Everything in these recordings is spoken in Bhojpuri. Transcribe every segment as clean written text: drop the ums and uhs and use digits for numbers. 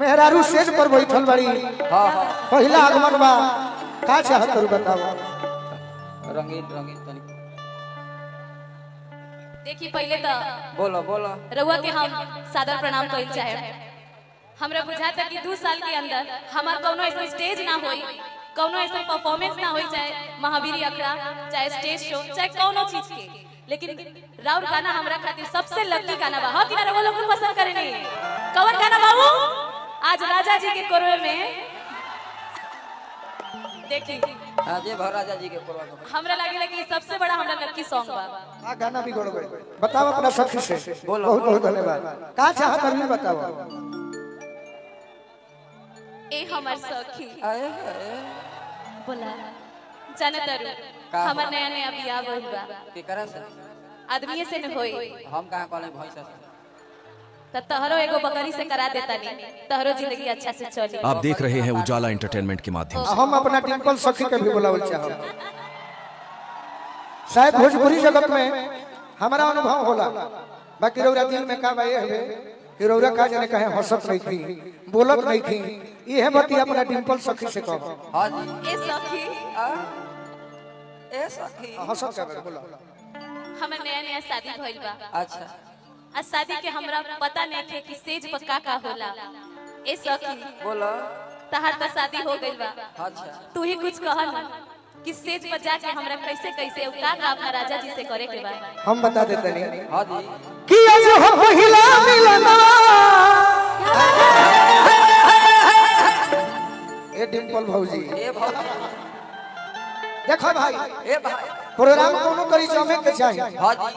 मेहरारू सेज पर बैठल बड़ी। हां हां पहला आगमन बा का चाहत करू बताओ। रंगीन रंगीन तनी देखी पहले तो बोलो बोलो रउआ के हम सादर प्रणाम कइल चाहे। हमरा बुझाता कि 2 साल के अंदर हमार कोनो ऐसा स्टेज ना होई, कोनो ऐसा परफॉर्मेंस ना होई, चाहे महावीर अखड़ा, चाहे स्टेज शो, चाहे कोनो चीज के, लेकिन राउर गाना हमरा खातिर सबसे लकी गाना बा। हां कि ना रउआ लोग पसंद करे नहीं? कौन गाना बाबू? आज राजा जी के कोरवे में देखी हां जे भराजा जी के कोरवा को हमरा लागे कि सबसे बड़ा हमरा लकी सॉन्ग बा। आ गाना भी गड़ गई। बताओ अपना सखी से। बोलो बहुत बहुत धन्यवाद। का चाहत करू बताओ। ए हमर सखी आए बोला जानतारू हमर नया नया बियाह भइल बा। के करा से आदमी से न होई हम कहां कहले भैंसा से त तहरो एगो बकरी से करा देता नहीं, तहरो जिंदगी अच्छा से चली। आप देख रहे हैं उजाला एंटरटेनमेंट के माध्यम से। हम अपना डिंपल सखी के भी बुलावल चाहब। शायद भोजपुरी जगत में हमारा अनुभव होला, बाकी रउरा दिल में का बाए हवे कि रउरा का जाने कहे हंसत नहीं थी, बोलत नहीं थी। ये बती अपना डिंपल सखी से कहो। हां जी ए सखी ए सखी हंसत का बोलो। हमर नया नया शादी भइल बा। अच्छा आ शादी के हमरा पता नहीं थे कि सेज पर का होला। ए सखी बोलो तहार त शादी हो गइल बा, अच्छा तू ही कुछ कह ना कि सेज पर जाके हमरा कैसे कैसे का अपना राजा जी से करे के बा। हम बता देते नहीं हां जी कि आज हो पहिला मिलना। ए डिंपल भौजी ए भौजी देखो भाई ए भाई प्रोग्राम कोनो करी जमे के चाहिए। हां जी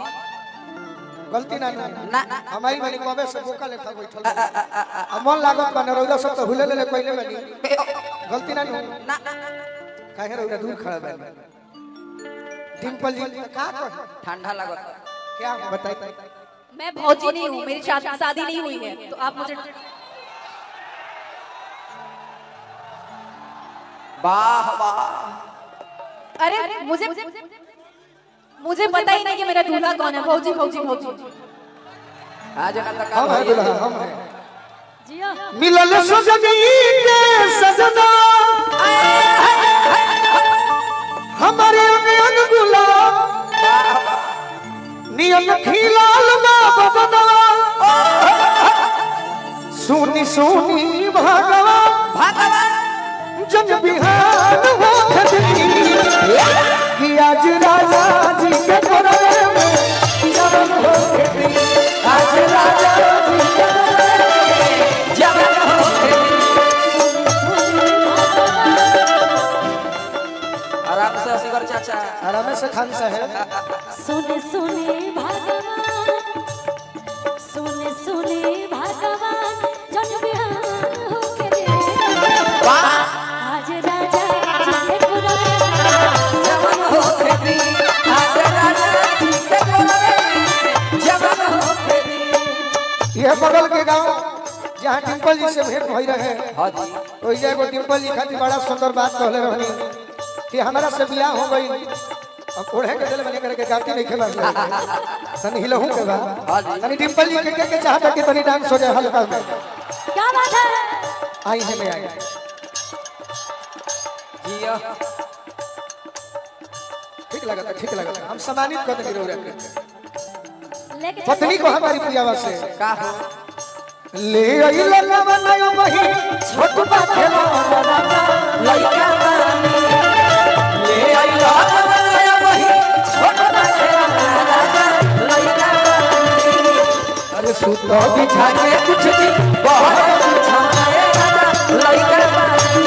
गलती ना ना हमारी बनी कबे से बोका लेखा बैठल अब मन लागत बने रौदा सब तो हुले ले पहले बनी गलती ना ना काहे रौदा दूर खड़ा बनी। डिंपल जी का कहे ठंडा लगता क्या बताई। मैं भौजी नहीं हूँ, मेरी शादी नहीं हुई है, तो आप मुझे वाह वाह अरे मुझे पता ही नहीं कि मेरा दूल्हा कौन है। भौजी भौजी भौजी आज ना तक हम है दूल्हा हम है जी हां मिलल सजनी के सजना हमारे अंग गुलाब नियम खिलाल बा बदना सुनी सुनी भगवान जग बिहान हो खदी कि आज राजा जी के कोरवे में जवन हो खदी। आज राजा जी के कोरवे में जवन हो आराम से असगर चाचा आराम से खान साहब सुने सुने भगवान, सुने सुने भगवान जन बिहान हो के रे। आज राजा जी के कोरवे में जवन हो खेती आज राजा जी के कोरवे में जवन हो खेती। यह बगल के गांव जहाँ डिंपल जी से भेंट भई रहे हां जी तो ये एगो डिंपल जी खातिर बड़ा सुंदर बात कहले रहनी कि हमारा से बियाह हो गई। अब ओढ़े के दिल बने करके गाती नहीं खेला तनी हिलहू के बा तनी डिंपल जी के चाहता कि तनी डांस हो जाए हल्का में। क्या बात है? आई है मैं आई जिया ठीक लगा हम सम्मानित कर देंगे रौरा के लेके पत्नी को हमारी प्रियावा से का हो ले आई ललवा नयो बही छोट बाटे राजा लइका बानी ले आई लाया वही छोटा बाटे राजा लइका बानी अरे सुतो बिछा के कुछ दिन बहुत छाए राजा लइका बानी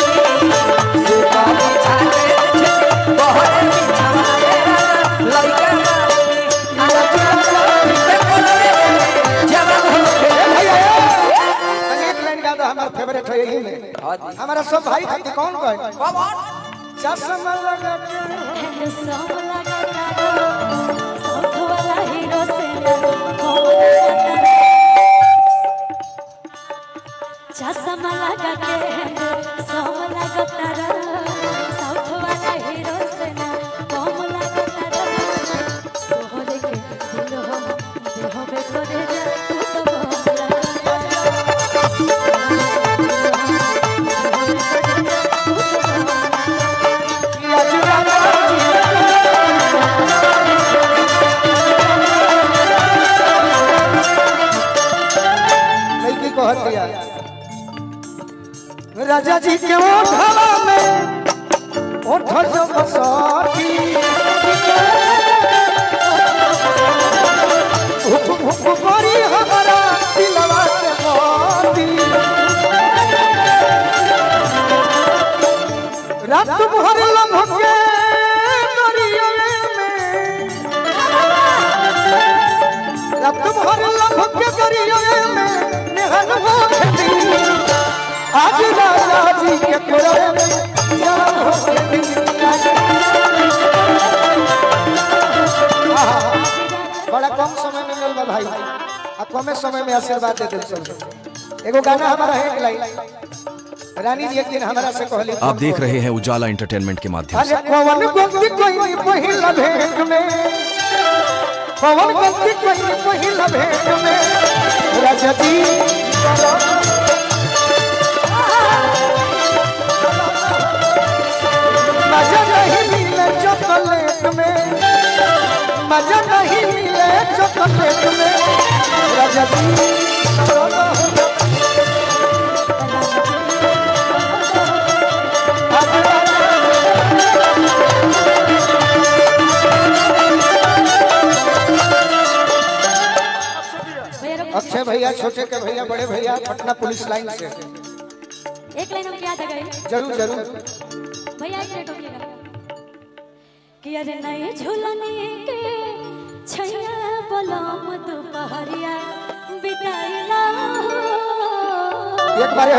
सुता बिछा के कुछ दिन बहुत छाए राजा लइका बानी आज राजा के कोरवे जवन हो एक लाइन गा दो हमारा फेवरेट है यही में हमारा सब भाई खातिर कौन कहे चश्मा लगा के सब लगा साउथ वाला हीरो से चश्मा लगा के सब लगा तारा साउथ वाला हीरो से कम लगा तारा तोहरे के दिल हो देह बे करे जा तू तो बोला राजा जी के ओठवा में ओठ जो बसाती भुक भुक करी हमारा दिलवा के मोती रात भर लम्हे दरिया में रात भर लम्हे दरिया में नेहन हो खेती आज राजा जी के कोरे में जान हो खेती बड़ा कम समय में मिल भाई आ कम समय में आशीर्वाद दे दे सब एगो गाना हमारा है एक लाइन रानी जी एक दिन हमारा से कहली आप देख रहे हैं उजाला एंटरटेनमेंट के माध्यम से। अरे पवन गलती कोई नहीं पहिला भेंट में पवन गलती कोई नहीं पहिला भेंट में राजा जी मजा नहीं मिले चॉकलेट में मजा नहीं मिले चॉकलेट में राजा जी अक्षय भैया छोटे के भैया बड़े भैया पटना पुलिस लाइन से एक लाइन हम क्या गए जरूर जरूर भैया एक मिनट रुकिएगा कि अरे नए झूलने के छैया बलम दोपहरिया बिताइला एक बार